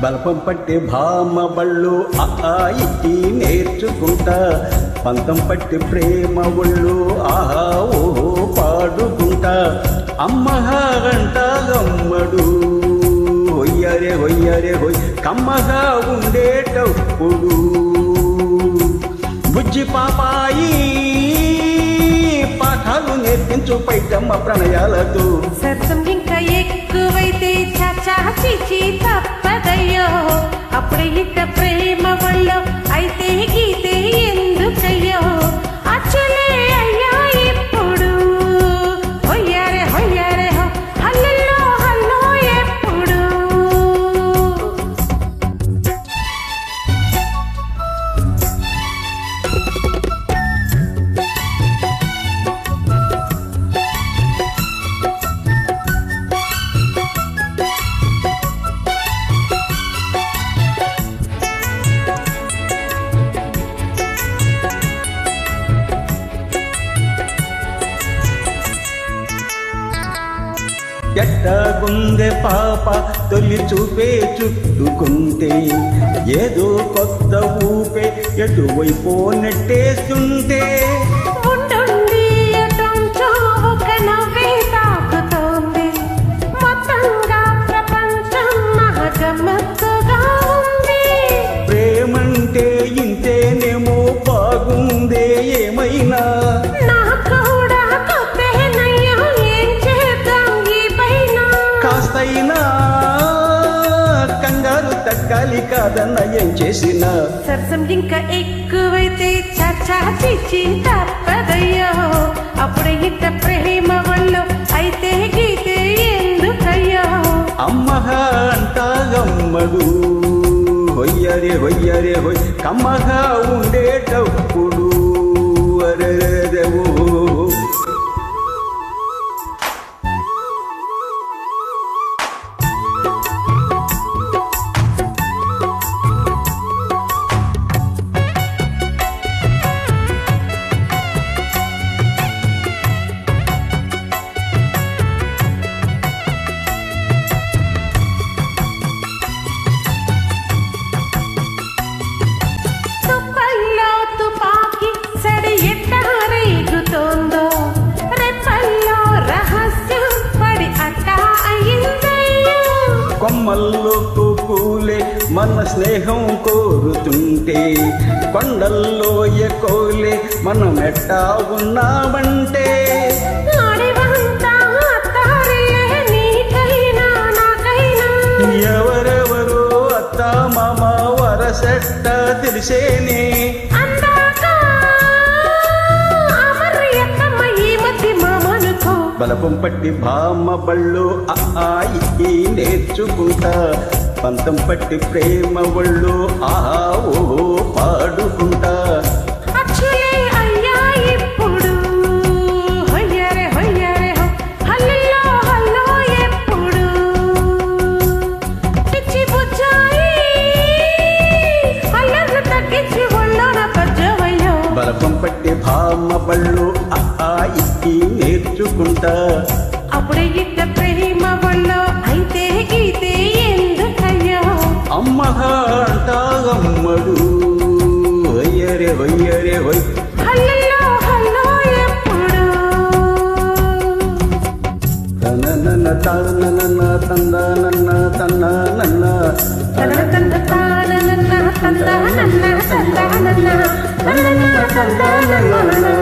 బలపం పట్టి భామ బళ్ళు ఇట్టి నేర్చుకుంటా పంతం పట్టి ప్రేమ ఒళ్ళు ఆహా ఓహో పాడుకుంటా అమ్మహా గంట గమ్మడు హొయ్యరే హొయ్యరే హొయ్ కమ్మగా ఉండేటప్పుడు బుజ్జి పాపాయి పాఠాలు నేర్పించు పైటమ్మ ప్రణయాలతో సరసం ఇంకా ఎక్కువైతే చాచా చిచి తప్పదయ్యో అప్పుడే ఇట్ట ప్రేమ వల్ల అయితే గీతే ఎందుకయ్యో అచ్చలే అయ్యా ఇప్పుడు హొయ్యారే హొయ్యారే హో హల్లల్లో హల్లో ఎప్పుడు ఎట్టగుందె పాప తొలి చూపే చుట్టుకుంటే ఏదో కొత్త ఊపే ఎటువైపో నెట్టేస్తుంటే ఉండుండి ఎటొంచో ఒక నవ్వే తాకుతోంది మొత్తంగా ప్రపంచం మహగమ్మత్తుగా ఉంది ప్రేమంటే ఇంతేనేమో బాగుందే ఏమైనా కాస్తైనా కంగారు తగ్గాలి కాదన్న ఏం చేసినా సరసం ఇంకా ఎక్కువైతే చాచా చిచి తప్పదయ్యో అప్పుడే ఇట్ట ప్రేమ వల్ల అయితే గీతే ఎందుకయ్యో అమ్మహా అంటా గమ్మడు హొయ్యరే హొయ్యరే హొయ్ కమ్మగా ఉండేటప్పుడు అరెరెవో కొమ్మల్లో కూలే మన స్నేహం కోరుతుంటే కొండల్లో ఎకోలే మనం ఎట్టా ఉన్నామంటే ఎవరెవరో అత్త మామ వరసెట్ట తెలిసేనే బలపం పట్టి భామ బళ్ళు ఇట్టి నేర్చుకుంటా పంతం పట్టి ప్రేమ ఒళ్ళు ఆహా ఓహో పాడుకుంటా అచ్చలే అయ్యా ఇప్పుడు హొయ్యారే హొయ్యారే హో హల్లల్లో హల్లో ఎప్పుడు పిచ్చి బుజ్జాయి అల్లర్లు తగ్గించి ఒళ్ళోన పజ్జవయ్యో బలపం పట్టి భామ బళ్ళు ఇట్టి నేర్చుకుంటా అప్పుడే ఇట్ట ప్రేమ వల్ల అయితే గీతే ఎందుకయ్యో అమ్మహా అంటా గమ్మడు హొయ్యరే హొయ్యరే హొయ్ హల్లల్లో హల్లో ఎప్పుడు తననన తాననన తందనన తన్ననన తనన తాననన తందనన తందనన తనన తందనన